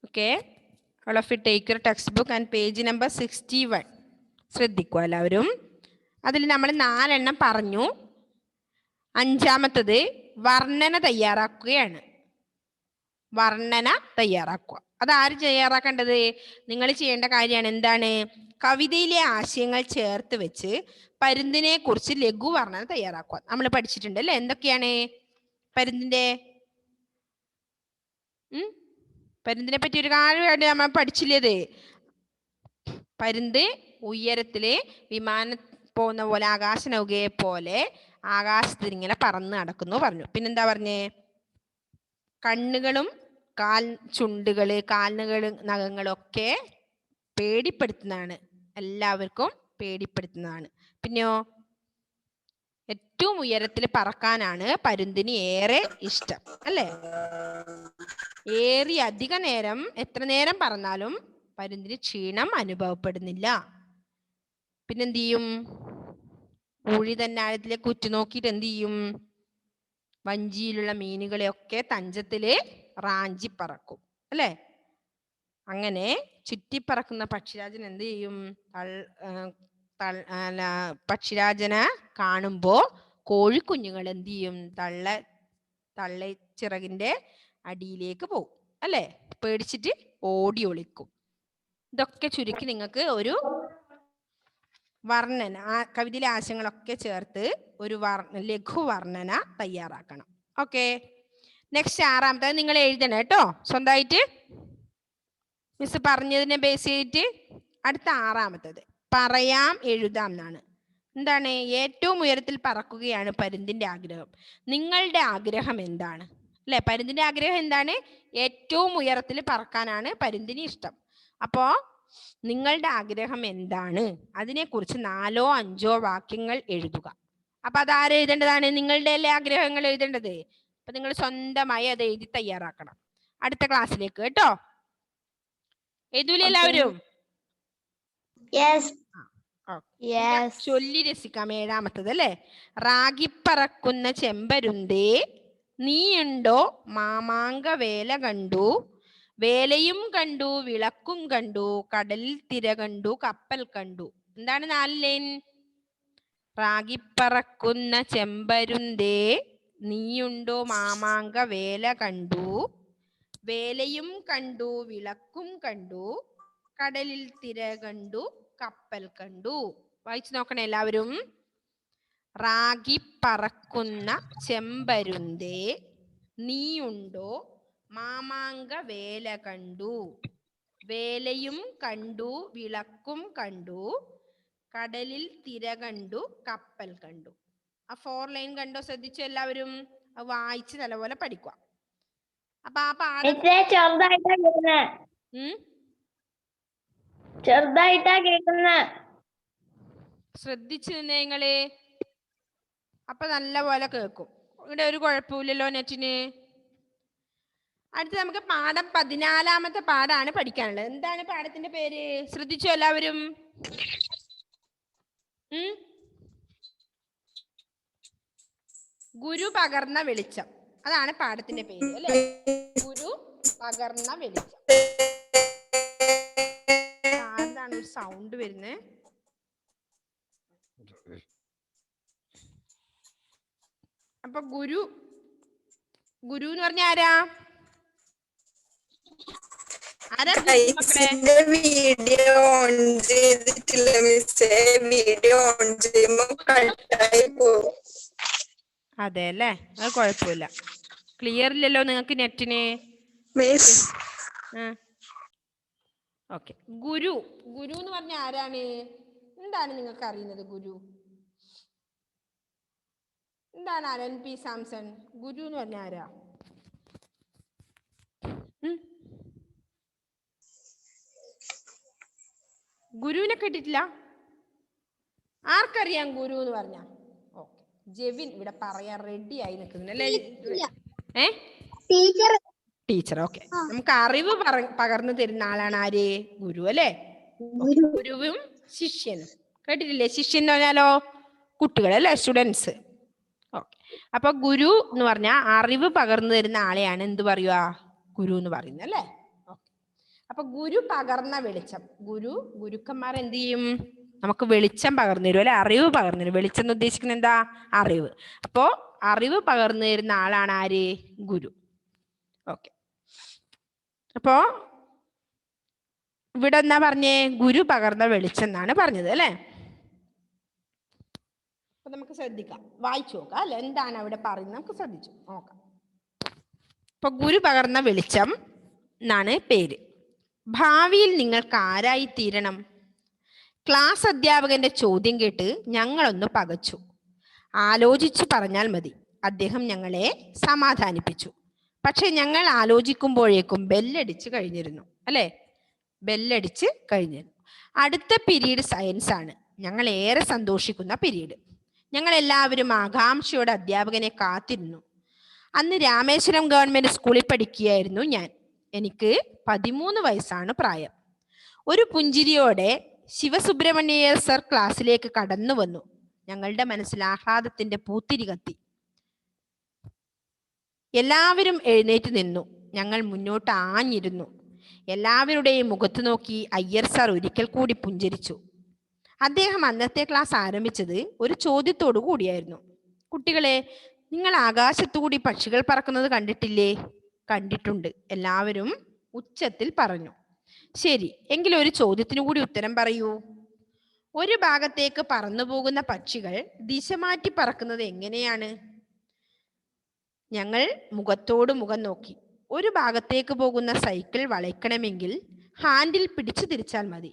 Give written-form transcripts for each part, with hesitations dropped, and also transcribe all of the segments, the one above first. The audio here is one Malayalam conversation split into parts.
Okay, all of you take your textbook and page number 61. ശ്രദ്ധിക്കുക എല്ലാവരും. അതിൽ നമ്മൾ 4 എണ്ണം പറഞ്ഞു. 5-മത്തത് വർണ്ണന തയ്യാറാക്കുകയാണ്. വർണ്ണന തയ്യാറാക്കുക. അതാര് തയ്യാറാക്കേണ്ടത്? നിങ്ങൾ ചെയ്യേണ്ട കാര്യമാണ്. എന്താണ്? കവിതയിലെ ആശയങ്ങൾ ചേർത്ത് വെച്ച് പരുന്തിനെ കുറിച്ച് ലഘു വർണ്ണന തയ്യാറാക്കുക. നമ്മൾ പഠിച്ചിട്ടുണ്ട് അല്ലേ? എന്തൊക്കെയാണ് പരുന്തിന്റെ പരുന്തിനെ പറ്റി ഒരു കാര്യം നമ്മൾ പഠിച്ചില്ലേ? പരുന്ത് ഉയരത്തില് വിമാനം പോകുന്ന പോലെ, ആകാശനൗകയെ പോലെ ആകാശത്തിൽ ഇങ്ങനെ പറന്ന് നടക്കുന്നു പറഞ്ഞു. പിന്നെന്താ പറഞ്ഞേ? കണ്ണുകളും ചുണ്ടുകള്, കാലുകളും നഖങ്ങളൊക്കെ പേടിപ്പെടുത്തുന്നതാണ്. എല്ലാവർക്കും പേടിപ്പെടുത്തുന്നതാണ്. പിന്നെയോ ഏറ്റവും ഉയരത്തിൽ പറക്കാനാണ് പരുന്തിന് ഏറെ ഇഷ്ടം അല്ലേ? അധിക നേരം, എത്ര നേരം പറന്നാലും പരുന്തിന് ക്ഷീണം അനുഭവപ്പെടുന്നില്ല. പിന്നെന്ത് ചെയ്യും? ഊഴി തന്നെ ആഴത്തിലേക്ക് ഉറ്റുനോക്കിയിട്ട് എന്ത് ചെയ്യും? വഞ്ചിയിലുള്ള മീനുകളെയൊക്കെ തഞ്ചത്തില് റാഞ്ചി പറക്കും അല്ലേ? അങ്ങനെ ചുറ്റിപ്പറക്കുന്ന പക്ഷിരാജൻ എന്ത് ചെയ്യും? പക്ഷിരാജനെ കാണുമ്പോ കോഴിക്കുഞ്ഞുങ്ങൾ എന്ത് ചെയ്യും? തള്ള ചിറകിന്റെ അടിയിലേക്ക് പോകും അല്ലേ? പേടിച്ചിട്ട് ഓടി ഒളിക്കും. ഇതൊക്കെ ചുരുക്കി നിങ്ങൾക്ക് ഒരു വർണ്ണന, കവിതയിലെ ആശയങ്ങളൊക്കെ ചേർത്ത് ഒരു ലഘു വർണ്ണന തയ്യാറാക്കണം. ഓക്കെ, നെക്സ്റ്റ് 6-മത്തത് നിങ്ങൾ എഴുതണം കേട്ടോ, സ്വന്തമായിട്ട് മിസ് പറഞ്ഞതിനെ ബേസ് ചെയ്തിട്ട്. അടുത്ത 6-മത്തത് പറയാം എഴുതാം എന്നാണ്. എന്താണ്? ഏറ്റവും ഉയരത്തിൽ പറക്കുകയാണ് പരുന്തിന്റെ ആഗ്രഹം. നിങ്ങളുടെ ആഗ്രഹം എന്താണ് അല്ലെ? പരുന്തിന്റെ ആഗ്രഹം എന്താണ്? ഏറ്റവും ഉയരത്തിൽ പറക്കാനാണ് പരുന്തിന് ഇഷ്ടം. അപ്പോ നിങ്ങളുടെ ആഗ്രഹം എന്താണ്? അതിനെക്കുറിച്ച് 4-5 വാക്യങ്ങൾ എഴുതുക. അപ്പൊ അതാരെ എഴുതേണ്ടതാണ്? നിങ്ങളുടെ എല്ലാ ആഗ്രഹങ്ങൾ എഴുതേണ്ടത്. അപ്പൊ നിങ്ങൾ സ്വന്തമായി അത് എഴുതി തയ്യാറാക്കണം. അടുത്ത ക്ലാസ്സിലേക്ക് കേട്ടോ. എഴുതൂലേ എല്ലാവരും? ചൊല്ലി രസിക്കാം. 7-മത്തത് അല്ലേ? റാഗിപ്പറക്കുന്ന ചെമ്പരുന്തേ നീയുണ്ടോ മാമാങ്ക വേല കണ്ടു, വേലയും കണ്ടു വിളക്കും കണ്ടു, കടലിൽ തിര കണ്ടു കപ്പൽ കണ്ടു. എന്താണ് 4 ലൈൻ? റാഗിപ്പറക്കുന്ന ചെമ്പരുന്തേ നീയുണ്ടോ മാമാങ്ക വേല കണ്ടു, വേലയും കണ്ടു വിളക്കും കണ്ടു, കടലിൽ തിര കണ്ടു കപ്പൽ കണ്ടു. വായിച്ചു നോക്കണേ എല്ലാവരും. റാഗിപ്പറക്കുന്ന ചെമ്പരുന്തേ നീയുണ്ടോ മാമാങ്ക വേല കണ്ടു, വേലയും കണ്ടു വിളക്കും കണ്ടു, കടലിൽ തിര കണ്ടു കപ്പൽ കണ്ടു. ആ 4 ലൈൻ കണ്ടോ? ശ്രദ്ധിച്ചു എല്ലാവരും? വായിച്ച് നല്ലപോലെ പഠിക്കുക. അപ്പൊ ആ പാഠം ചെറുതായിട്ടാ കേൾക്കുന്ന. ശ്രദ്ധിച്ചു നിങ്ങള്. അപ്പൊ നല്ല പോലെ കേൾക്കും. ഇവിടെ ഒരു കുഴപ്പമില്ലല്ലോ നെറ്റിന്. അടുത്ത് നമുക്ക് പാഠം 14-മത്തെ പാഠാണ് പഠിക്കാനുള്ളത്. എന്താണ് പാഠത്തിന്റെ പേര്? ശ്രദ്ധിച്ചോ എല്ലാവരും? ഗുരു പകർന്ന വെളിച്ചം. അതാണ് പാഠത്തിന്റെ പേര് അല്ലെ? ഗുരു പകർന്ന വെളിച്ചം. അതാണ് ഒരു സൗണ്ട് വരുന്നേ. അപ്പൊ ഗുരു എന്ന് പറഞ്ഞ ആരാ? വീഡിയോ ഓൺ ചെയ്തിട്ടില്ല മിസ്സേ. വീഡിയോ ഓൺ ചെയ്യുമ്പോ കട്ടായി പോകും. അതെ അല്ലേ? അത് കുഴപ്പമില്ല. ക്ലിയർ ഇല്ലല്ലോ നിങ്ങൾക്ക് നെറ്റിന്? ഓക്കെ. ഗുരു എന്ന് പറഞ്ഞ ആരാണ്? എന്താണ് നിങ്ങൾക്ക് അറിയുന്നത്? ഗുരു എന്താണ്? അലൻ പി സാംസൺ, ഗുരു എന്ന് പറഞ്ഞ ആരാ? ഗുരുവിനെ കേട്ടിട്ടില്ല? ആർക്കറിയാം ഗുരു എന്ന് പറഞ്ഞ? ഓക്കെ, ജെവിൻ ഇവിടെ പറയാൻ റെഡി ആയി നിൽക്കുന്നുണ്ടല്ലേ? ടീച്ചർ. ഓക്കെ, നമുക്ക് അറിവ് പകർന്നു തരുന്ന ആളാണ് ആര്? ഗുരു അല്ലേ? ഗുരുവും ശിഷ്യനും. കേട്ടിട്ടില്ലേ? ശിഷ്യൻ എന്ന് പറഞ്ഞാലോ കുട്ടികളല്ലേ, സ്റ്റുഡൻസ്. ഓക്കെ, അപ്പൊ ഗുരു എന്ന് പറഞ്ഞാൽ അറിവ് പകർന്നു തരുന്ന ആളെയാണ് എന്ത് പറയുക? ഗുരു എന്ന് പറയുന്നത് അല്ലേ? ഓക്കെ, അപ്പൊ ഗുരു പകർന്ന വെളിച്ചം, ഗുരുക്കന്മാർ എന്ത് ചെയ്യും? നമുക്ക് വെളിച്ചം പകർന്നു തരും, അല്ലെ? അറിവ് പകർന്നു തരും. വെളിച്ചം എന്ന് ഉദ്ദേശിക്കുന്നത് എന്താ? അറിവ്. അപ്പോ അറിവ് പകർന്നു തരുന്ന ആളാണ് ആര്? ഗുരു. ഓക്കെ. അപ്പോ ഇവിടെ എന്നാ പറഞ്ഞേ? ഗുരു പകർന്ന വെളിച്ചം എന്നാണ് പറഞ്ഞത്, അല്ലെ? അപ്പൊ നമുക്ക് ശ്രദ്ധിക്കാം, വായിച്ചു നോക്കാം, അല്ലെ? എന്താണ് അവിടെ പറയുന്നത് നമുക്ക് ശ്രദ്ധിച്ചു നോക്കാം. അപ്പൊ ഗുരു പകർന്ന വെളിച്ചം എന്നാണ് പേര്. ഭാവിയിൽ നിങ്ങൾക്ക് ആരായി തീരണം? ക്ലാസ് അധ്യാപകന്റെ ചോദ്യം കേട്ട് ഞങ്ങളൊന്ന് പകച്ചു. ആലോചിച്ചു പറഞ്ഞാൽ മതി. അദ്ദേഹം ഞങ്ങളെ സമാധാനിപ്പിച്ചു. പക്ഷെ ഞങ്ങൾ ആലോചിക്കുമ്പോഴേക്കും ബെല്ലടിച്ച് കഴിഞ്ഞിരുന്നു, അല്ലെ? ബെല്ലടിച്ച് കഴിഞ്ഞിരുന്നു. അടുത്ത പീരീഡ് സയൻസ് ആണ്. ഞങ്ങൾ ഏറെ സന്തോഷിക്കുന്ന പീരീഡ്. ഞങ്ങൾ എല്ലാവരും ആകാംക്ഷയോടെ അധ്യാപകനെ കാത്തിരുന്നു. അന്ന് രാമേശ്വരം ഗവൺമെന്റ് സ്കൂളിൽ പഠിക്കുകയായിരുന്നു ഞാൻ. എനിക്ക് 13 വയസ്സാണ് പ്രായം. ഒരു പുഞ്ചിരിയോടെ ശിവസുബ്രഹ്മണ്യർ സർ ക്ലാസ്സിലേക്ക് കടന്നു വന്നു. ഞങ്ങളുടെ മനസ്സിൽ ആഹ്ലാദത്തിന്റെ പൂത്തിരി കത്തി. എല്ലാവരും എഴുന്നേറ്റ് നിന്നു. ഞങ്ങൾ മുന്നോട്ട് ആഞ്ഞിരുന്നു. എല്ലാവരുടെയും മുഖത്ത് നോക്കി അയ്യർ സാർ ഒരിക്കൽ കൂടി പുഞ്ചിരിച്ചു. അദ്ദേഹം അന്നത്തെ ക്ലാസ് ആരംഭിച്ചത് ഒരു ചോദ്യത്തോടു കൂടിയായിരുന്നു. കുട്ടികളെ, നിങ്ങൾ ആകാശത്തുകൂടി പക്ഷികൾ പറക്കുന്നത് കണ്ടിട്ടില്ലേ? കണ്ടിട്ടുണ്ട്, എല്ലാവരും ഉച്ചത്തിൽ പറഞ്ഞു. ശരി, എങ്കിലും ഒരു ചോദ്യത്തിനു കൂടി ഉത്തരം പറയൂ. ഒരു ഭാഗത്തേക്ക് പറന്നു പോകുന്ന പക്ഷികൾ ദിശ മാറ്റി പറക്കുന്നത് എങ്ങനെയാണ്? ഞങ്ങൾ മുഖത്തോട് മുഖം നോക്കി. ഒരു ഭാഗത്തേക്ക് പോകുന്ന സൈക്കിൾ വളയ്ക്കണമെങ്കിൽ ഹാൻഡിൽ പിടിച്ചു തിരിച്ചാൽ മതി.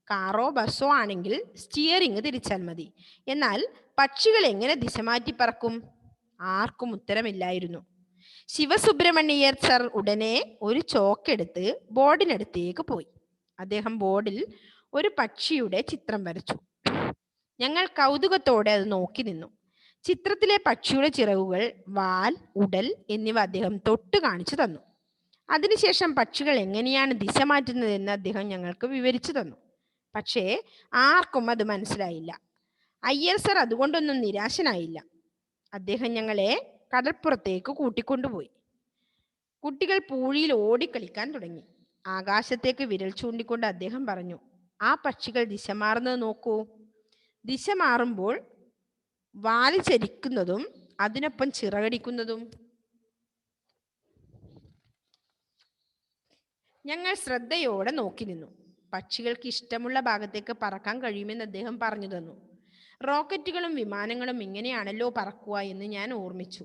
കാറോ ബസ്സോ ആണെങ്കിൽ സ്റ്റിയറിംഗ് തിരിച്ചാൽ മതി. എന്നാൽ പക്ഷികൾ എങ്ങനെ ദിശ മാറ്റി പറക്കും? ആർക്കും ഉത്തരമില്ലായിരുന്നു. ശിവസുബ്രഹ്മണ്യർ സർ ഉടനെ ഒരു ചോക്കെടുത്ത് ബോർഡിനടുത്തേക്ക് പോയി. അദ്ദേഹം ബോർഡിൽ ഒരു പക്ഷിയുടെ ചിത്രം വരച്ചു. ഞങ്ങൾ കൗതുകത്തോടെ അത് നോക്കി നിന്നു. ചിത്രത്തിലെ പക്ഷിയുടെ ചിറകുകൾ, വാൽ, ഉടൽ എന്നിവ അദ്ദേഹം തൊട്ട് കാണിച്ചു തന്നു. അതിനുശേഷം പക്ഷികൾ എങ്ങനെയാണ് ദിശ മാറ്റുന്നതെന്ന് അദ്ദേഹം ഞങ്ങൾക്ക് വിവരിച്ചു തന്നു. പക്ഷേ ആർക്കും അത് മനസ്സിലായില്ല. അയ്യർ സർ അതുകൊണ്ടൊന്നും നിരാശനായില്ല. അദ്ദേഹം ഞങ്ങളെ കടൽപ്പുറത്തേക്ക് കൂട്ടിക്കൊണ്ടുപോയി. കുട്ടികൾ പൂഴിയിൽ ഓടിക്കളിക്കാൻ തുടങ്ങി. ആകാശത്തേക്ക് വിരൽ ചൂണ്ടിക്കൊണ്ട് അദ്ദേഹം പറഞ്ഞു, ആ പക്ഷികൾ ദിശ മാറുന്നത് നോക്കൂ. ദിശ മാറുമ്പോൾ വാല് ചരിക്കുന്നതും അതിനൊപ്പം ചിറകടിക്കുന്നതും. ഞങ്ങൾ ശ്രദ്ധയോടെ നോക്കി നിന്നു. പക്ഷികൾക്ക് ഇഷ്ടമുള്ള ഭാഗത്തേക്ക് പറക്കാൻ കഴിയുമെന്ന് അദ്ദേഹം പറഞ്ഞു തന്നു. റോക്കറ്റുകളും വിമാനങ്ങളും ഇങ്ങനെയാണല്ലോ പറക്കുക എന്ന് ഞാൻ ഓർമ്മിച്ചു.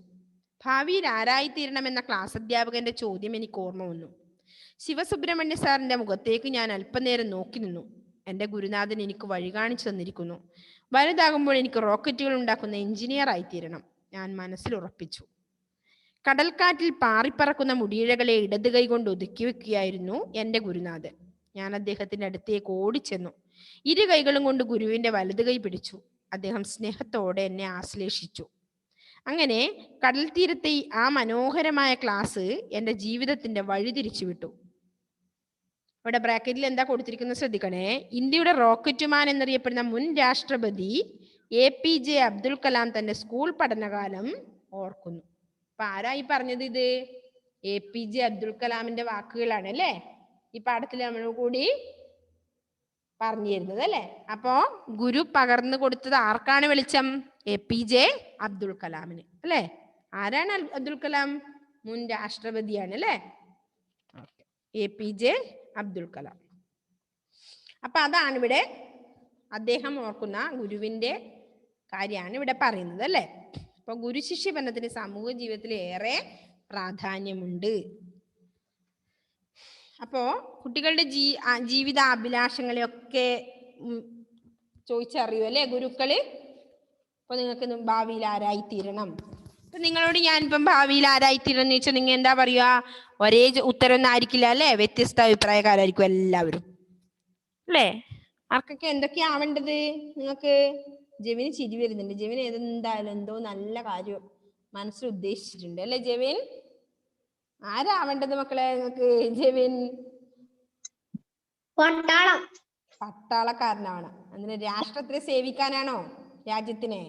ഭാവിയിൽ ആരായിത്തീരണമെന്ന ക്ലാസ് അധ്യാപകന്റെ ചോദ്യം എനിക്ക് ഓർമ്മ വന്നു. ശിവസുബ്രഹ്മണ്യ സാറിന്റെ മുഖത്തേക്ക് ഞാൻ അല്പനേരം നോക്കി നിന്നു. എൻ്റെ ഗുരുനാഥൻ എനിക്ക് വഴി കാണിച്ചു തന്നിരിക്കുന്നു. വലുതാകുമ്പോൾ എനിക്ക് റോക്കറ്റുകൾ ഉണ്ടാക്കുന്ന എഞ്ചിനീയർ ആയിത്തീരണം, ഞാൻ മനസ്സിൽ ഉറപ്പിച്ചു. കടൽക്കാറ്റിൽ പാറിപ്പറക്കുന്ന മുടിയിഴകളെ ഇടത് കൈ കൊണ്ട് ഒതുക്കി വെക്കുകയായിരുന്നു എൻ്റെ ഗുരുനാഥൻ. ഞാൻ അദ്ദേഹത്തിന്റെ അടുത്തേക്ക് ഓടിച്ചെന്നു. ഇരു കൈകളും കൊണ്ട് ഗുരുവിന്റെ വലത് കൈ പിടിച്ചു. അദ്ദേഹം സ്നേഹത്തോടെ എന്നെ ആശ്ലേഷിച്ചു. അങ്ങനെ കടൽ തീരത്തെ ആ മനോഹരമായ ക്ലാസ് എൻ്റെ ജീവിതത്തിന്റെ വഴി തിരിച്ചുവിട്ടു. ഇവിടെ ബ്രാക്കറ്റിൽ എന്താ കൊടുത്തിരിക്കുന്നത് ശ്രദ്ധിക്കണേ. ഇന്ത്യയുടെ റോക്കറ്റുമാൻ എന്നറിയപ്പെടുന്ന മുൻ രാഷ്ട്രപതി APJ അബ്ദുൽ കലാം തന്റെ സ്കൂൾ പഠനകാലം ഓർക്കുന്നു. അപ്പൊ ആരായി പറഞ്ഞത്? ഇത് APJ അബ്ദുൽ കലാമിന്റെ വാക്കുകളാണ്, അല്ലേ? ഈ പാഠത്തിൽ നമ്മൾ കൂടി പറഞ്ഞു തരുന്നത്, അല്ലേ? അപ്പോ ഗുരു പകർന്നു കൊടുത്തത് ആർക്കാണ് വെളിച്ചം? APJ അബ്ദുൽ കലാമിന്, അല്ലേ? ആരാണ് അബ്ദുൽ കലാം? മുൻ രാഷ്ട്രപതിയാണ്, അല്ലേ? APJ അബ്ദുൽ കലാം. അപ്പൊ അതാണ് ഇവിടെ അദ്ദേഹം ഓർക്കുന്ന ഗുരുവിന്റെ കാര്യമാണ് ഇവിടെ പറയുന്നത്, അല്ലേ? അപ്പൊ ഗുരു ശിഷ്യ ബന്ധത്തിന് സമൂഹ ജീവിതത്തിൽ ഏറെ പ്രാധാന്യമുണ്ട്. അപ്പോ കുട്ടികളുടെ ജീവിത അഭിലാഷങ്ങളെയൊക്കെ ചോദിച്ചറിയൂ, അല്ലേ ഗുരുക്കള്? അപ്പൊ നിങ്ങൾക്ക് ഭാവിയിൽ ആരായിത്തീരണം? അപ്പൊ നിങ്ങളോട് ഞാനിപ്പം ഭാവിയിൽ ആരായിത്തീരണം എന്ന് ചോദിച്ചാൽ നിങ്ങൾ എന്താ പറയുക? ഒരേ ഉത്തരം ഒന്നും ആയിരിക്കില്ല, അല്ലേ? വ്യത്യസ്ത അഭിപ്രായക്കാരായിരിക്കും എല്ലാവരും, അല്ലേ? ആർക്കൊക്കെ എന്തൊക്കെയാ ആവേണ്ടത്? നിങ്ങൾക്ക് ജെവിന് ചിരി വരുന്നുണ്ട്. ജെവിൻ എന്തായാലും എന്തോ നല്ല കാര്യം മനസ്സിൽ ഉദ്ദേശിച്ചിട്ടുണ്ട്, അല്ലേ ജെവിൻ? ആരാവേണ്ടത് മക്കളെ നിങ്ങൾക്ക്? ജെവിൻ പട്ടാളക്കാരനാണ്. അങ്ങനെ രാഷ്ട്രത്തെ സേവിക്കാനാണോ? രാജ്യത്തിനെ?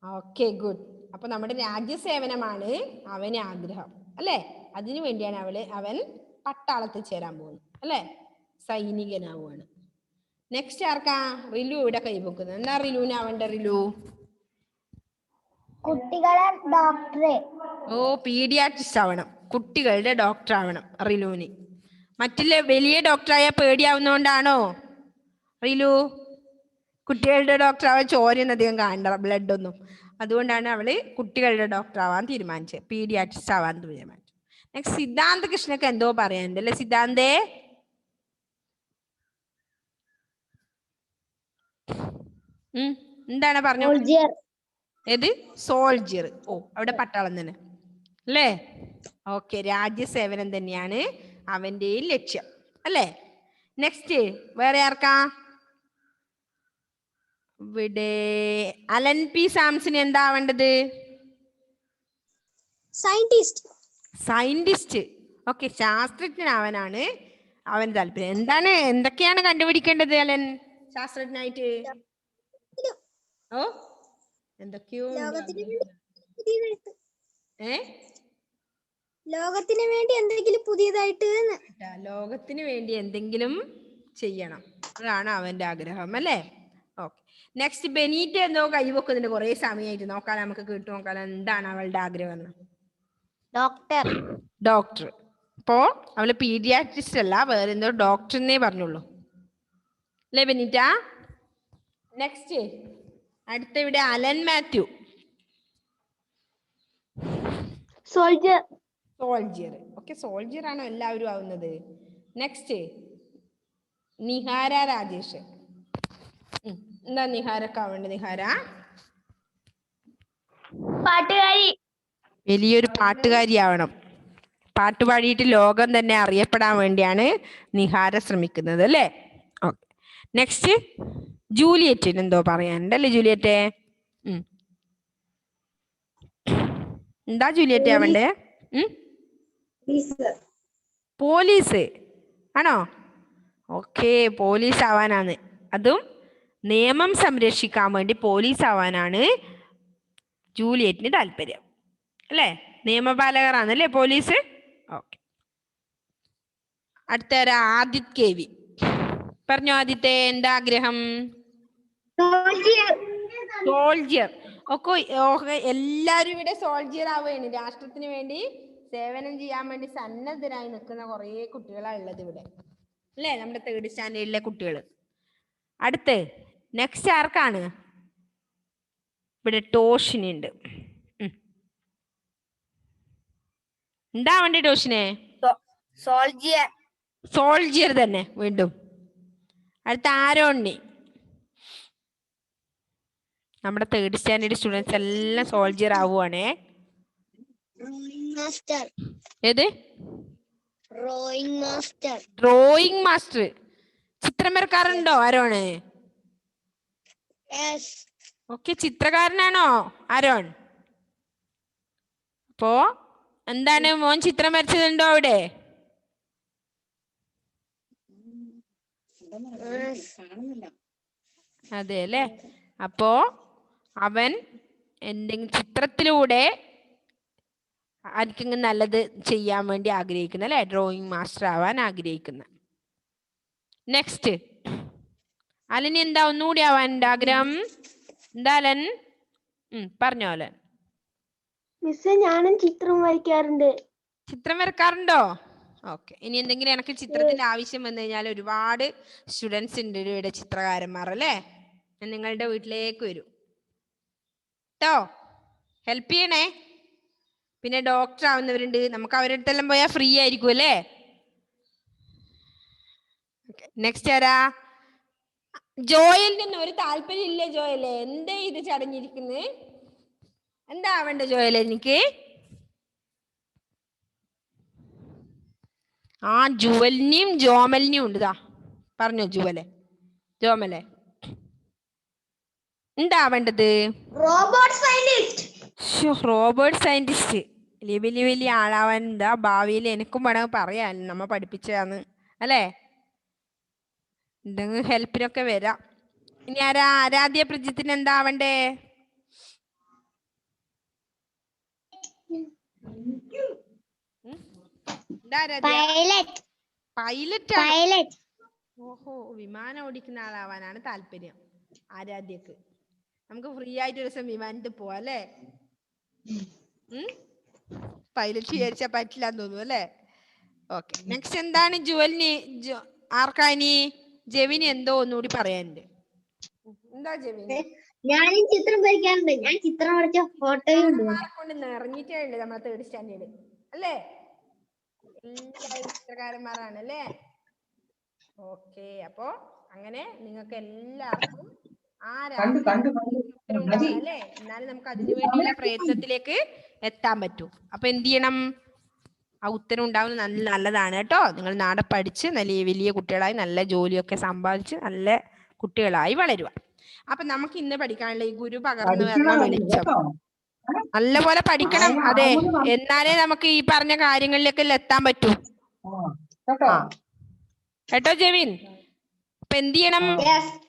Okay, good. അപ്പൊ നമ്മുടെ രാജ്യസേവനമാണ് അവന് ആഗ്രഹം, അല്ലേ? അതിനു വേണ്ടിയാണ് അവൻ പട്ടാളത്തിൽ ചേരാൻ പോകുന്നത് അല്ലേ, സൈനികനാവുകയാണ്. നെക്സ്റ്റ് ആർക്കാ? റിലു ഇവിടെ കൈവെക്കുന്നത്. എന്താ റിലുവിനാവണ്ട? റിലു കുട്ടികളെ ഡോക്ടറെ. ഓ, പീഡിയാട്രിസ്റ്റ് ആവണം, കുട്ടികളുടെ ഡോക്ടർ ആവണം റിലുവിന്. മറ്റുള്ള വലിയ ഡോക്ടറായ പേടിയാവുന്നോണ്ടാണോ റിലു? കുട്ടികളുടെ ഡോക്ടർ ആവാൻ ചോരയൊന്നും അധികം കാണണ്ട, ബ്ലഡ് ഒന്നും. അതുകൊണ്ടാണ് അവള് കുട്ടികളുടെ ഡോക്ടർ ആവാൻ തീരുമാനിച്ചത്, പീഡിയാട്രിസ്റ്റ് ആവാൻ തീരുമാനിച്ചു. നെക്സ്റ്റ് സിദ്ധാന്ത കൃഷ്ണക്ക് എന്തോ പറയാനുണ്ട് അല്ലെ സിദ്ധാന്തേ? എന്താണ് പറഞ്ഞു? ഏത്? സോൾജിയർ. ഓ, അവിടെ പട്ടാളം തന്നെ അല്ലേ? ഓക്കെ, രാജ്യസേവനം തന്നെയാണ് അവന്റെ ലക്ഷ്യം അല്ലേ? നെക്സ്റ്റ് വേറെ ആർക്കാ? ഇവിടെ അലൻ പി സാംസൺ എന്താ വേണ്ടത്? സയന്റിസ്റ്റ്. ഓക്കെ, ശാസ്ത്രജ്ഞനാവാനാണ് അവൻ താല്പര്യം. എന്തൊക്കെയാണ് കണ്ടുപിടിക്കേണ്ടത് അലൻ ശാസ്ത്രജ്ഞനായിട്ട്? ഓ, എന്തൊക്കെയോ ലോകത്തിന് വേണ്ടി എന്തെങ്കിലും പുതിയതായിട്ട്, ലോകത്തിന് വേണ്ടി എന്തെങ്കിലും ചെയ്യണം, അതാണ് അവന്റെ ആഗ്രഹം അല്ലേ? ഓക്കെ, നെക്സ്റ്റ് ബെനീറ്റ എന്തോ കൈവെക്കുന്നുണ്ട്, കുറെ സമയമായിട്ട്. നോക്കാം, നമുക്ക് കേട്ടു നോക്കാം എന്താണ് അവളുടെ ആഗ്രഹം എന്ന്. ഡോക്ടർ. അപ്പോ അവള് പീഡിയാട്രിസ്റ്റ് അല്ല, വേറെ എന്തോ ഡോക്ടറിനെ പറഞ്ഞുള്ളൂ അല്ലേ ബെനീറ്റ? നെക്സ്റ്റ് അടുത്ത ഇവിടെ Alan Mathew. Soldier. Okay, soldier ആണോ എല്ലാവരും ആവുന്നത്? നെക്സ്റ്റ് നിഹാര രാജേഷ്. എന്താ നിഹാരൊക്കെ ആവേണ്ടത്? നിഹാര പാട്ടുകാരി. വലിയൊരു പാട്ടുകാരി ആവണം. പാട്ട് പാടിയിട്ട് ലോകം തന്നെ അറിയപ്പെടാൻ വേണ്ടിയാണ് നിഹാര ശ്രമിക്കുന്നത് അല്ലേ? ഓക്കെ, നെക്സ്റ്റ് ജൂലിയറ്റിന് എന്തോ പറയാനുണ്ടല്ലേ ജൂലിയറ്റെ? എന്താ ജൂലിയറ്റ് ആവണ്ടേ? പോലീസ് ആണോ? ഓക്കെ, പോലീസ് ആവാനാണ്. അതും നിയമം സംരക്ഷിക്കാൻ വേണ്ടി പോലീസ് ആവാനാണ് ജൂലിയറ്റിന് താല്പര്യം അല്ലേ? നിയമപാലകരാണല്ലേ പോലീസ്. ഓക്കെ, അടുത്ത ആദിത് കെ.വി. പറഞ്ഞോ ആദിത്യ, എന്താ ആഗ്രഹം? സോൾജിയർ. ഓക്കെ, എല്ലാരും ഇവിടെ സോൾജിയർ ആവുകയാണ്. രാഷ്ട്രത്തിന് വേണ്ടി സേവനം ചെയ്യാൻ വേണ്ടി സന്നദ്ധരായി നിൽക്കുന്ന കുറെ കുട്ടികളാണ് ഉള്ളത് ഇവിടെ അല്ലേ, നമ്മുടെ 3rd സ്റ്റാൻഡേർഡിലെ കുട്ടികൾ. അടുത്ത് നെക്സ്റ്റ് ആർക്കാണ്? ഇവിടെ ടോഷിനുണ്ട്. എന്താ വേണ്ടേ ടോഷിനെ? സോൾജിയർ തന്നെ വീണ്ടും. അടുത്ത ആരോണി. നമ്മുടെ 3rd സ്റ്റാൻഡേർഡ് സ്റ്റുഡൻസ് എല്ലാം സോൾജിയർ ആവുകയാണേ. ഏത്? Drawing master. ചിത്രം വരക്കാറുണ്ടോ ആരോണ്? ഓക്കെ, ചിത്രകാരനാണോ ആരോൺ? അപ്പോ എന്താണ് മോൻ ചിത്രം വരച്ചതുണ്ടോ അവിടെ? അതെ അല്ലേ? അപ്പോ അവൻ എന്തെങ്കിലും ചിത്രത്തിലൂടെ ആർക്കെങ്കിലും നല്ലത് ചെയ്യാൻ വേണ്ടി ആഗ്രഹിക്കുന്ന അല്ലെ, ഡ്രോയിങ് മാസ്റ്റർ ആവാൻ ആഗ്രഹിക്കുന്ന. നെക്സ്റ്റ് അലൻ എന്താ ഒന്നുകൂടി ആവാൻ ആഗ്രഹം? എന്താ അലൻ? പറഞ്ഞോ അലൻ. മിസ്സേ, ഞാനും ചിത്രം വരയ്ക്കാറുണ്ട്. ചിത്രം വരക്കാറുണ്ടോ? ഓക്കെ, ഇനി എന്തെങ്കിലും എനിക്ക് ചിത്രത്തിന്റെ ആവശ്യം വന്നു കഴിഞ്ഞാൽ ഒരുപാട് സ്റ്റുഡൻസ് ഉണ്ട് ഇവിടെ, ചിത്രകാരന്മാർ അല്ലേ? ഞാൻ നിങ്ങളുടെ വീട്ടിലേക്ക് വരും കേട്ടോ, ഹെൽപ്പ് ചെയ്യണേ. പിന്നെ ഡോക്ടർ ആവുന്നവരുണ്ട്, നമുക്ക് അവരുടെ അടുത്തെല്ലാം പോയാൽ ഫ്രീ ആയിരിക്കും അല്ലേ? നെക്സ്റ്റ് ആരാ? ജോയലിന് ഒരു താല്പര്യം ഇല്ലേ ജോയലെ? എന്തേ ഇത് ചടഞ്ഞിരിക്കുന്നത്? എന്താ ആവണ്ട ജോയലെ എനിക്ക്? ആ ജുവലിനെയും ജോമലിനെയും ഉണ്ട്. പറഞ്ഞോ ജുവലെ, ജോമലെ, എന്താ വേണ്ടത്? Robot scientist. Robot scientist. വലിയ വലിയ ആളാവാൻ എന്താ ഭാവിയിൽ എനിക്കും വേണമെങ്കിൽ പറയാൻ, നമ്മ പഠിപ്പിച്ചതാന്ന് അല്ലേ? എന്തെങ്കിലും ഹെൽപ്പിനൊക്കെ വരാം. ഇനി ആരാധ്യ പ്രജിത്തിന് എന്താ ആവണ്ടേ? പൈലറ്റ് പൈലറ്റ് ആണ്. പൈലറ്റ് ഓഹോ, വിമാനം ഓടിക്കുന്ന ആളാവാനാണ് താല്പര്യം ആരാധ്യക്ക്. നമുക്ക് ഫ്രീ ആയിട്ട് ഒരു ദിവസം വിമാനത്തിൽ പോവാ അല്ലേ? പൈലറ്റ് വിചാരിച്ചാ പറ്റില്ല എന്ന് തോന്നുന്നു അല്ലേ? ഓക്കെ, നെക്സ്റ്റ് എന്താണ് ജുവലിന് ആർക്കാനി? ജെവിന് എന്തോ ഒന്നുകൂടി പറയാനുണ്ട്. എന്താ ജെവിന്? ഞാനും ചിത്രം വരയ്ക്കാറുണ്ട്. ഞാൻ ചിത്രം വരച്ച ഫോട്ടോയും ഉണ്ട്. കൊണ്ട് നിറഞ്ഞിട്ടേ ഉണ്ട് നമ്മളെ തേർഡ് സ്റ്റാൻഡേർഡ് അല്ലേ? എല്ലാവരും ചിത്രകാരന്മാരാണ് അല്ലേ? ഓക്കെ, അപ്പോ അങ്ങനെ നിങ്ങൾക്ക് എല്ലാവർക്കും അല്ലേ? എന്നാലും നമുക്ക് അതിനു വേണ്ടിയുള്ള പ്രയത്നത്തിലേക്ക് എത്താൻ പറ്റും. അപ്പൊ എന്ത് ചെയ്യണം? ആ ഉത്തരം ഉണ്ടാവുന്നത് നല്ലതാണ് കേട്ടോ. നിങ്ങൾ നാളെ പഠിച്ച് നല്ല വലിയ കുട്ടികളായി നല്ല ജോലിയൊക്കെ സമ്പാദിച്ച് നല്ല കുട്ടികളായി വളരുക. അപ്പൊ നമുക്ക് ഇന്ന് പഠിക്കാനുള്ള ഈ ഗുരു പകർന്നു തന്ന വെളിച്ചം നല്ലപോലെ പഠിക്കണം. അതെ, എന്നാലേ നമുക്ക് ഈ പറഞ്ഞ കാര്യങ്ങളിലേക്ക് എത്താൻ പറ്റൂ കേട്ടോ ജെവിൻ. അപ്പൊ എന്ത് ചെയ്യണം?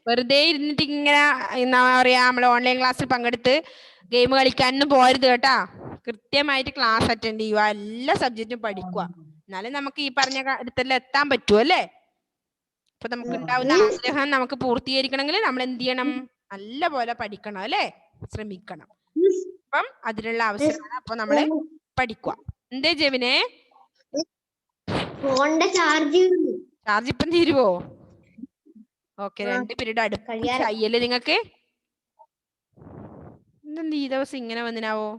വെറുതെ ഇരുന്നിട്ട് ഇങ്ങനെ എന്താ പറയാ, നമ്മള് ഓൺലൈൻ ക്ലാസ്സിൽ പങ്കെടുത്ത് ഗെയിം കളിക്കാനൊന്നും പോരുത് കേട്ടാ. കൃത്യമായിട്ട് ക്ലാസ് അറ്റൻഡ് ചെയ്യുക, എല്ലാ സബ്ജക്റ്റും പഠിക്കുക. എന്നാലേ നമുക്ക് ഈ പറഞ്ഞ കാര്യത്തിൽ എത്താൻ പറ്റൂ അല്ലേ? അപ്പൊ നമുക്ക് ഉണ്ടാവുന്ന ആഗ്രഹം നമുക്ക് പൂർത്തീകരിക്കണമെങ്കിൽ നമ്മൾ എന്ത് ചെയ്യണം? നല്ല പോലെ പഠിക്കണം അല്ലേ? ശ്രമിക്കണം. അപ്പം അതിനുള്ള അവസരമാണ്. അപ്പൊ നമ്മള് പഠിക്കുക. എന്തേ ജെവിനെ? ഫോണിന്റെ ചാർജ് ഇപ്പം തീരുവോ? ഓക്കെ, 2 പീരീഡ് അടുപ്പിച്ചായില്ലേ നിങ്ങൾക്ക്? എന്തെന്ത് ഈ ദിവസം ഇങ്ങനെ വന്നിനാവോ?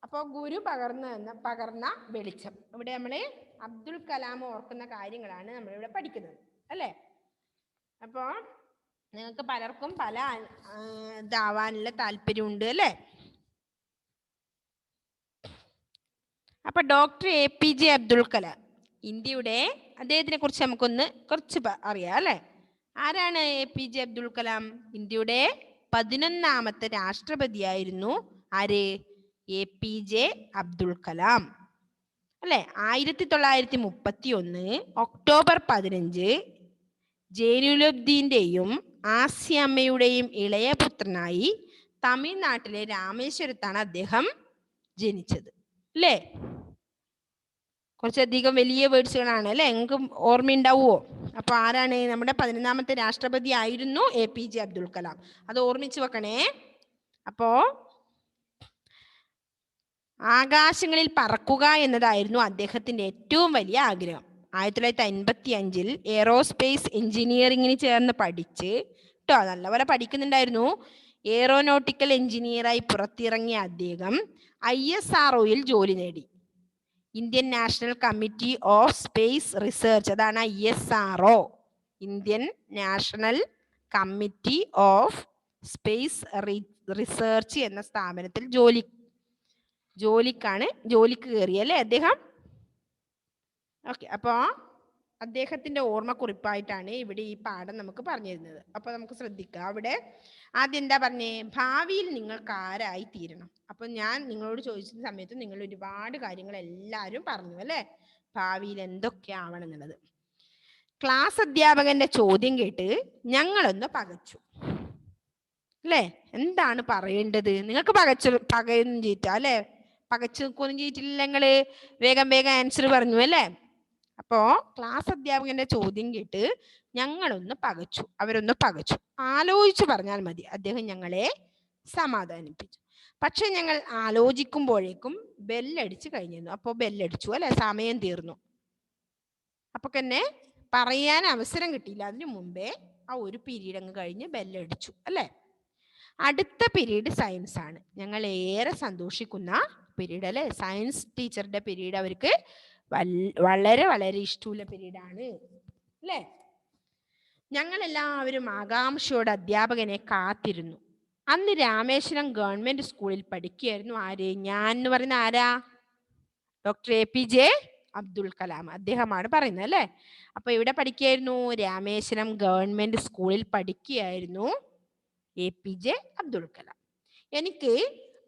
അപ്പൊ ഗുരു പകർന്ന വെളിച്ചം. ഇവിടെ നമ്മള് അബ്ദുൽ കലാം ഓർക്കുന്ന കാര്യങ്ങളാണ് നമ്മളിവിടെ പഠിക്കുന്നത് അല്ലേ? അപ്പോ നിങ്ങൾക്ക് പലർക്കും പല ഇതാവാനുള്ള താല്പര്യമുണ്ട് അല്ലേ? അപ്പൊ ഡോക്ടർ APJ അബ്ദുൽ കലാം, ഇന്ത്യയുടെ, അദ്ദേഹത്തിനെ കുറിച്ച് നമുക്കൊന്ന് കുറച്ച് അറിയാം അല്ലെ? ആരാണ് APJ അബ്ദുൽ കലാം? ഇന്ത്യയുടെ 11ാമത്തെ രാഷ്ട്രപതിയായിരുന്നു ആര്? APJ അബ്ദുൽ കലാം അല്ലെ? 1931 ഒക്ടോബർ 15 ജൈനുലബ്ദീന്റെയും ആസിയമ്മയുടെയും ഇളയ പുത്രനായി തമിഴ്നാട്ടിലെ രാമേശ്വരത്താണ് അദ്ദേഹം ജനിച്ചത് അല്ലേ? കുറച്ചധികം വലിയ വേർഡ്സുകളാണ് അല്ലെ? നിങ്ങൾക്ക് ഓർമ്മയുണ്ടാവുമോ? അപ്പൊ ആരാണ്? നമ്മുടെ 11ാമത്തെ രാഷ്ട്രപതി ആയിരുന്നു APJ അബ്ദുൽ കലാം. അത് ഓർമ്മിച്ചു വെക്കണേ. അപ്പോ ആകാശങ്ങളിൽ പറക്കുക എന്നതായിരുന്നു അദ്ദേഹത്തിന്റെ ഏറ്റവും വലിയ ആഗ്രഹം. 1955 എയറോസ്പേസ് എഞ്ചിനീയറിംഗിന് ചേർന്ന് പഠിച്ച് കേട്ടോ, നല്ലപോലെ പഠിക്കുന്നുണ്ടായിരുന്നു. എയറോനോട്ടിക്കൽ എഞ്ചിനീയറായി പുറത്തിറങ്ങിയ അദ്ദേഹം ISROയിൽ ജോലി നേടി. Indian national committee of space research, അതാണ് ISRO, Indian national committee of space research എന്ന സ്ഥാപനത്തിൽ ജോലിക്ക് കയറിയല്ലേ അദ്ദേഹം? ഓക്കെ, അപ്പോ അദ്ദേഹത്തിന്റെ ഓർമ്മക്കുറിപ്പായിട്ടാണ് ഇവിടെ ഈ പാഠം നമുക്ക് പറഞ്ഞു തരുന്നത്. അപ്പൊ നമുക്ക് ശ്രദ്ധിക്കാം. അവിടെ ആദ്യം എന്താ പറഞ്ഞേ? ഭാവിയിൽ നിങ്ങൾക്ക് ആരായി തീരണം. അപ്പൊ ഞാൻ നിങ്ങളോട് ചോദിച്ച സമയത്ത് നിങ്ങൾ ഒരുപാട് കാര്യങ്ങൾ എല്ലാവരും പറഞ്ഞു അല്ലെ? ഭാവിയിൽ എന്തൊക്കെ ആവണം എന്നുള്ളത്. ക്ലാസ് അധ്യാപകന്റെ ചോദ്യം കേട്ട് ഞങ്ങളൊന്ന് പകച്ചു അല്ലേ? എന്താണ് പറയേണ്ടത്? നിങ്ങൾക്ക് പകയൊന്നും ചെയ്യിട്ടാ അല്ലെ? പകച്ചു നിൽക്കൊന്നും ചെയ്തിട്ടില്ല. നിങ്ങള് വേഗം ആൻസർ പറഞ്ഞു അല്ലേ? അപ്പോ ക്ലാസ് അധ്യാപകന്റെ ചോദ്യം കേട്ട് ഞങ്ങളൊന്ന് പകച്ചു, അവരൊന്ന് പകച്ചു. ആലോചിച്ചു പറഞ്ഞാൽ മതി, അദ്ദേഹം ഞങ്ങളെ സമാധാനിപ്പിച്ചു. പക്ഷെ ഞങ്ങൾ ആലോചിക്കുമ്പോഴേക്കും ബെല്ലടിച്ചു കഴിഞ്ഞിരുന്നു. അപ്പോൾ ബെല്ലടിച്ചു അല്ലെ? സമയം തീർന്നു. അപ്പൊ തന്നെ പറയാൻ അവസരം കിട്ടിയില്ല. അതിനു മുമ്പേ ആ ഒരു പീരീഡ് അങ്ങ് കഴിഞ്ഞ് ബെല്ലടിച്ചു അല്ലെ? അടുത്ത പീരീഡ് സയൻസ് ആണ്. ഞങ്ങൾ ഏറെ സന്തോഷിക്കുന്ന പീരീഡ് അല്ലെ? സയൻസ് ടീച്ചറുടെ പീരീഡ് അവർക്ക് വളരെ വളരെ ഇഷ്ടമുള്ള പീരീഡാണ് അല്ലേ? ഞങ്ങൾ എല്ലാവരും ആകാംക്ഷയോടെ അധ്യാപകനെ കാത്തിരുന്നു. അന്ന് രാമേശ്വരം ഗവൺമെന്റ് സ്കൂളിൽ പഠിക്കുകയായിരുന്നു ആര്? ഞാൻ എന്ന് പറയുന്ന ആരാ? ഡോക്ടർ APJ അബ്ദുൽ കലാം, അദ്ദേഹമാണ് പറയുന്നത് അല്ലേ? അപ്പൊ ഇവിടെ പഠിക്കുകയായിരുന്നു, രാമേശ്വരം ഗവൺമെന്റ് സ്കൂളിൽ പഠിക്കുകയായിരുന്നു APJ അബ്ദുൽ കലാം. എനിക്ക്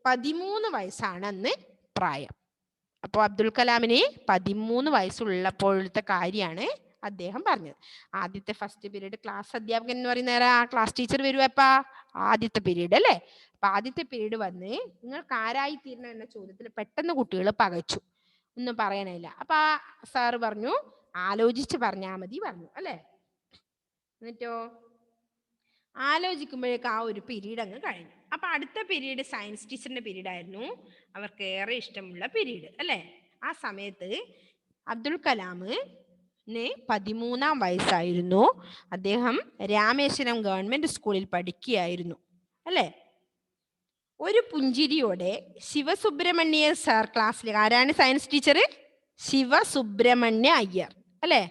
13 വയസ്സാണ് അന്ന് പ്രായം. അപ്പോൾ അബ്ദുൽ കലാമിന് 13 വയസ്സുള്ളപ്പോഴത്തെ കാര്യമാണ് അദ്ദേഹം പറഞ്ഞത്. ആദ്യത്തെ ഫസ്റ്റ് പീരീഡ് ക്ലാസ് അധ്യാപകൻ എന്ന് പറയുന്ന നേരം ക്ലാസ് ടീച്ചർ വരുവപ്പാ ആദ്യത്തെ പീരീഡ് അല്ലേ? അപ്പൊ ആദ്യത്തെ പീരീഡ് വന്ന് നിങ്ങൾക്ക് ആരായി തീരണം എന്ന ചോദ്യത്തിൽ പെട്ടെന്ന് കുട്ടികൾ പകച്ചു. ഒന്നും പറയാനില്ല. അപ്പൊ ആ സാറ് പറഞ്ഞു ആലോചിച്ച് പറഞ്ഞാൽ മതി പറഞ്ഞു അല്ലേ. എന്നിട്ടോ ആലോചിക്കുമ്പോഴേക്ക് ആ ഒരു പീരീഡ് അങ്ങ് കഴിഞ്ഞു. അപ്പൊ അടുത്ത പീരീഡ് സയൻസ് ടീച്ചറിന്റെ പീരീഡ് ആയിരുന്നു, അവർക്ക് ഏറെ ഇഷ്ടമുള്ള പീരീഡ് അല്ലേ. ആ സമയത്ത് അബ്ദുൽ കലാമിന് 13-ാം വയസ്സായിരുന്നു. അദ്ദേഹം രാമേശ്വരം ഗവൺമെന്റ് സ്കൂളിൽ പഠിക്കുകയായിരുന്നു അല്ലേ. ഒരു പുഞ്ചിരിയോടെ ശിവസുബ്രഹ്മണ്യ സാർ ക്ലാസ്സിലേക്ക്, ആരാണ് സയൻസ് ടീച്ചർ? ശിവസുബ്രഹ്മണ്യ അയ്യർ അല്ലേ.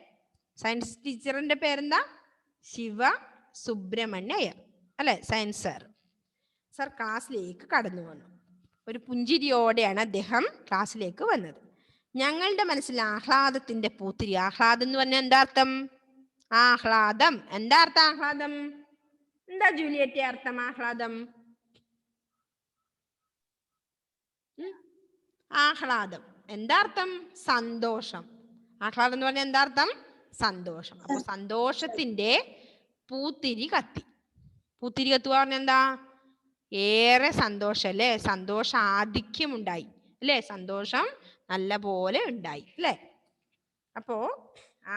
സയൻസ് ടീച്ചറിന്റെ പേരെന്താ? ശിവസുബ്രഹ്മണ്യ അയ്യർ അല്ലെ, സയൻസ് സാർ ക്ലാസ്സിലേക്ക് കടന്നു വന്നു. ഒരു പുഞ്ചിരിയോടെയാണ് അദ്ദേഹം ക്ലാസ്സിലേക്ക് വന്നത്. ഞങ്ങളുടെ മനസ്സിൽ ആഹ്ലാദത്തിന്റെ പൂത്തിരി. ആഹ്ലാദം എന്ന് പറഞ്ഞാൽ എന്താ അർത്ഥം? ആഹ്ലാദം. എന്താ അർത്ഥം ആഹ്ലാദം? എന്താ ജൂലിയറ്റെ അർത്ഥം ആഹ്ലാദം? ആഹ്ലാദം എന്താ അർത്ഥം? സന്തോഷം. ആഹ്ലാദം എന്ന് പറഞ്ഞാൽ എന്താ അർത്ഥം? സന്തോഷം. അപ്പൊ സന്തോഷത്തിന്റെ പൂത്തിരി കത്തി. പൂത്തിരി കത്തുക പറഞ്ഞ എന്താ? ഏറെ സന്തോഷം അല്ലേ, സന്തോഷ ആധിക്യം ഉണ്ടായി അല്ലേ, സന്തോഷം നല്ല പോലെ ഉണ്ടായി അല്ലേ. അപ്പോ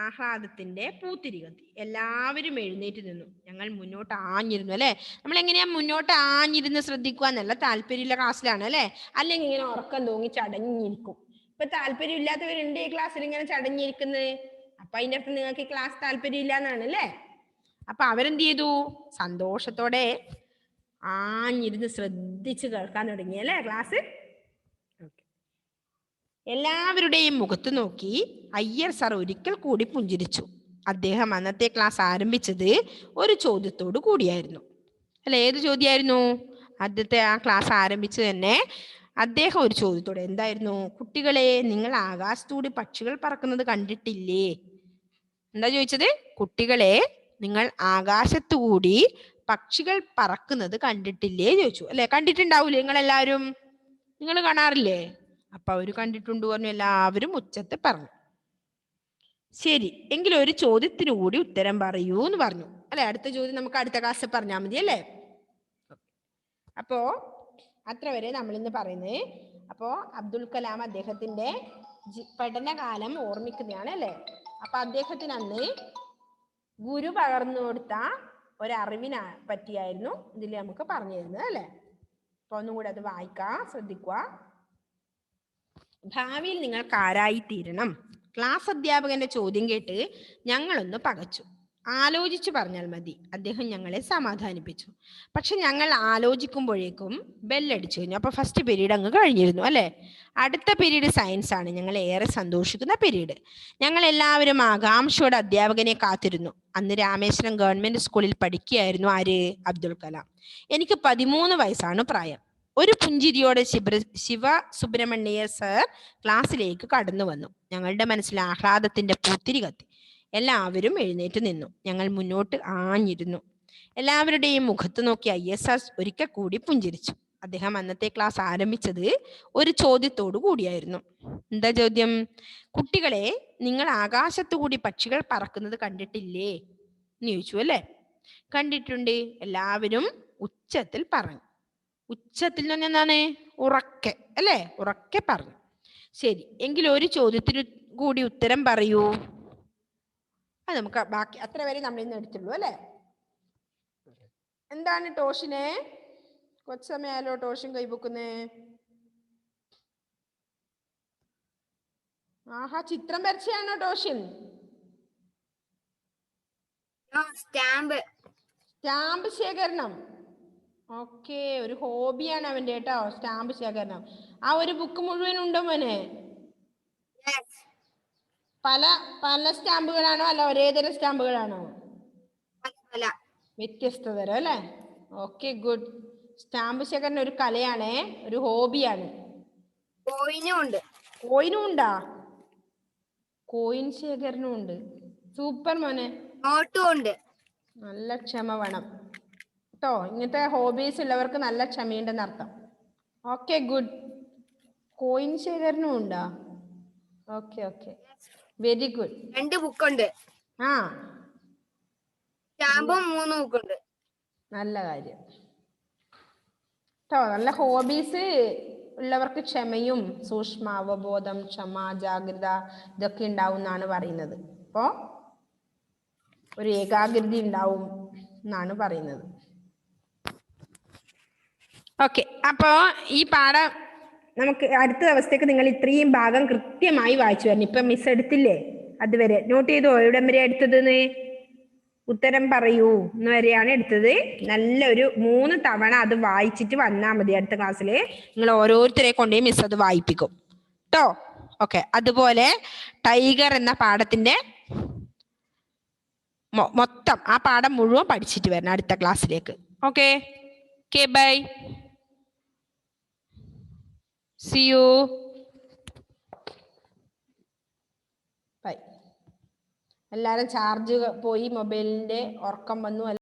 ആഹ്ലാദത്തിന്റെ പൂത്തിരി കത്തി. എല്ലാവരും എഴുന്നേറ്റ് നിന്നു. ഞങ്ങൾ മുന്നോട്ട് ആഞ്ഞിരുന്നു അല്ലെ. നമ്മൾ എങ്ങനെയാ മുന്നോട്ട് ആഞ്ഞിരുന്ന് ശ്രദ്ധിക്കുക എന്നല്ല, താല്പര്യമുള്ള ക്ലാസ്സിലാണ് അല്ലെ. അല്ലെങ്കിൽ ഇങ്ങനെ ഉറക്കം തൂങ്ങി ചടഞ്ഞിരിക്കും. ഇപ്പൊ താല്പര്യം ഇല്ലാത്തവരുണ്ട് ഈ ക്ലാസ്സിൽ ഇങ്ങനെ ചടഞ്ഞിരിക്കുന്നത്. അപ്പൊ അതിന്റെ അർത്ഥം നിങ്ങൾക്ക് ഈ ക്ലാസ് താല്പര്യം ഇല്ല എന്നാണ് അല്ലേ. അപ്പൊ അവരെന്ത് ചെയ്തു? സന്തോഷത്തോടെ ആഞ്ഞിരുന്ന് ശ്രദ്ധിച്ച് കേൾക്കാൻ തുടങ്ങി അല്ലേ ക്ലാസ്. എല്ലാവരുടെയും മുഖത്ത് നോക്കി അയ്യർ സാർ ഒരിക്കൽ കൂടി പുഞ്ചിരിച്ചു. അദ്ദേഹം അന്നത്തെ ക്ലാസ് ആരംഭിച്ചത് ഒരു ചോദ്യത്തോടു കൂടിയായിരുന്നു അല്ലെ. ഏത് ചോദ്യമായിരുന്നു? ആദ്യത്തെ ആ ക്ലാസ് ആരംഭിച്ചത് തന്നെ അദ്ദേഹം ഒരു ചോദ്യത്തോടെ. എന്തായിരുന്നു? കുട്ടികളെ, നിങ്ങൾ ആകാശത്തൂടി പക്ഷികൾ പറക്കുന്നത് കണ്ടിട്ടില്ലേ? എന്താ ചോദിച്ചത്? കുട്ടികളെ, നിങ്ങൾ ആകാശത്തുകൂടി പക്ഷികൾ പറക്കുന്നത് കണ്ടിട്ടില്ലേ ചോദിച്ചു അല്ലെ. കണ്ടിട്ടുണ്ടാവൂലേ നിങ്ങളെല്ലാവരും? നിങ്ങൾ കാണാറില്ലേ? അപ്പൊ അവര് കണ്ടിട്ടുണ്ട് പറഞ്ഞു. എല്ലാവരും ഉച്ചത്തിൽ പറഞ്ഞു. ശരി, എങ്കിലും ഒരു ചോദ്യത്തിന് കൂടി ഉത്തരം പറയൂ എന്ന് പറഞ്ഞു അല്ലെ. അടുത്ത ചോദ്യം നമുക്ക് അടുത്ത ക്ലാസ്സിൽ പറഞ്ഞാൽ മതി അല്ലേ. അപ്പോ അത്ര വരെ നമ്മൾ ഇന്ന് പറയുന്നത്. അപ്പോ അബ്ദുൽ കലാം അദ്ദേഹത്തിന്റെ പഠനകാലം ഓർമ്മിക്കുന്നതാണ് അല്ലെ. അപ്പൊ അദ്ദേഹത്തിന് അന്ന് ഗുരു പകർന്നു കൊടുത്ത ഒരറിവിനെ പറ്റിയായിരുന്നു ഇതിൽ നമുക്ക് പറഞ്ഞു തരുന്നത് അല്ലെ. അപ്പൊ ഒന്നും കൂടെ അത് വായിക്കാം, ശ്രദ്ധിക്കുക. ഭാവിയിൽ നിങ്ങൾക്ക് ആരായി തീരണം? ക്ലാസ് അധ്യാപകന്റെ ചോദ്യം കേട്ട് ഞങ്ങളൊന്ന് പകച്ചു. ആലോചിച്ചു പറഞ്ഞാൽ മതി. അദ്ദേഹം ഞങ്ങളെ സമാധാനിപ്പിച്ചു. പക്ഷെ ഞങ്ങൾ ആലോചിക്കുമ്പോഴേക്കും ബെല്ലടിച്ചു കഴിഞ്ഞു. അപ്പൊ ഫസ്റ്റ് പീരീഡ് അങ്ങ് കഴിഞ്ഞിരുന്നു അല്ലെ. അടുത്ത പീരീഡ് സയൻസ് ആണ്, ഞങ്ങൾ ഏറെ സന്തോഷിക്കുന്ന പീരീഡ്. ഞങ്ങൾ എല്ലാവരും ആകാംക്ഷയോടെ അധ്യാപകനെ കാത്തിരുന്നു. അന്ന് രാമേശ്വരം ഗവൺമെന്റ് സ്കൂളിൽ പഠിക്കുകയായിരുന്നു ആര്? അബ്ദുൽ കലാം. എനിക്ക് 13 വയസ്സാണ് പ്രായം. ഒരു പുഞ്ചിരിയോടെ ശിവസുബ്രഹ്മണ്യ സർ ക്ലാസ്സിലേക്ക് കടന്നു വന്നു. ഞങ്ങളുടെ മനസ്സിൽ ആഹ്ലാദത്തിന്റെ പൂത്തിരി കത്തി. എല്ലാവരും എഴുന്നേറ്റ് നിന്നു. ഞങ്ങൾ മുന്നോട്ട് ആഞ്ഞിരുന്നു. എല്ലാവരുടെയും മുഖത്ത് നോക്കി ISR ഒരിക്കൽ കൂടി പുഞ്ചിരിച്ചു. അദ്ദേഹം അന്നത്തെ ക്ലാസ് ആരംഭിച്ചത് ഒരു ചോദ്യത്തോടു കൂടിയായിരുന്നു. എന്താ ചോദ്യം? കുട്ടികളെ, നിങ്ങൾ ആകാശത്തുകൂടി പക്ഷികൾ പറക്കുന്നത് കണ്ടിട്ടില്ലേ എന്ന് ചോദിച്ചു അല്ലേ. കണ്ടിട്ടുണ്ട്. എല്ലാവരും ഉച്ചത്തിൽ പറഞ്ഞു. ഉച്ചത്തിൽ നിന്ന് എന്താണ്? ഉറക്കെ അല്ലേ, ഉറക്കെ പറഞ്ഞു. ശരി, എങ്കിൽ ഒരു ചോദ്യത്തിന് കൂടി ഉത്തരം പറയൂ. അത് നമുക്ക് ബാക്കി അത്ര വരെ നമ്മൾ ഇന്ന് എടുത്തുള്ളൂ അല്ലെ. എന്താണ് ടോഷിനെ? കുറച്ച് സമയമല്ലോ ടോഷൻ കൈവക്കുന്നേ. ആഹാ, ചിത്രം വരച്ചാണോ ടോഷൻ? സ്റ്റാമ്പ് ശേഖരണം. ഓക്കെ, ഒരു ഹോബിയാണ് അവന്റെ കേട്ടോ സ്റ്റാമ്പ് ശേഖരണം. ആ ഒരു ബുക്ക് മുഴുവൻ ഉണ്ടോ മോനെ? പല പല സ്റ്റാമ്പുകളാണോ അല്ല ഒരേ തരം സ്റ്റാമ്പുകളാണോ? വ്യത്യസ്ത തരം അല്ലേ. Okay, good. സ്റ്റാമ്പ് ശേഖരണം ഒരു കലയാണേ, ഒരു ഹോബിയാണ്. കോയിനും ഉണ്ടാ? കോയിൻ ശേഖരണവും ഉണ്ട്. സൂപ്പർ മോനെ. നല്ല ക്ഷമ വേണം കേട്ടോ. ഇങ്ങനത്തെ ഹോബീസ് ഉള്ളവർക്ക് നല്ല ക്ഷമയുണ്ടെന്ന് അർത്ഥം. Okay, good. കോയിൻ ശേഖരണവും ഉണ്ടാ? Okay okay, very good. 2 ബുക്കുണ്ട്. ആ, സ്റ്റാമ്പും 3 ബുക്കുണ്ട്. നല്ല കാര്യം കേട്ടോ. നല്ല ഹോബീസ് ഉള്ളവർക്ക് ക്ഷമയും സൂക്ഷ്മാവബോധം, ക്ഷമ, ജാഗ്രത ഇതൊക്കെ ഉണ്ടാവും എന്നാണ് പറയുന്നത്. അപ്പോ ഒരു ഏകാഗ്രത ഉണ്ടാവും എന്നാണ് പറയുന്നത്. ഓക്കെ, അപ്പോ ഈ പാഠം നമുക്ക് അടുത്ത ദിവസത്തേക്ക് നിങ്ങൾ ഇത്രയും ഭാഗം കൃത്യമായി വായിച്ചു വരണം. ഇപ്പൊ മിസ് എടുത്തില്ലേ, അതുവരെ നോട്ട് ചെയ്തോ? എവിടം വരെ എടുത്തതെന്ന് ഉത്തരം പറയൂ എന്ന് വരെയാണ് എടുത്തത്. നല്ലൊരു 3 തവണ അത് വായിച്ചിട്ട് വന്നാൽ മതി. അടുത്ത ക്ലാസ്സിൽ നിങ്ങൾ ഓരോരുത്തരെ കൊണ്ടേ മിസ് അത് വായിപ്പിക്കും കേട്ടോ. ഓക്കെ, അതുപോലെ ടൈഗർ എന്ന പാഠത്തിന്റെ മൊത്തം ആ പാഠം മുഴുവൻ പഠിച്ചിട്ട് വരണം അടുത്ത ക്ലാസ്സിലേക്ക്. Okay, bye, see you, bye. എല്ലാവരും ചാർജ് പോയി, മൊബൈലിന്റെ ഉറക്കം വന്നു.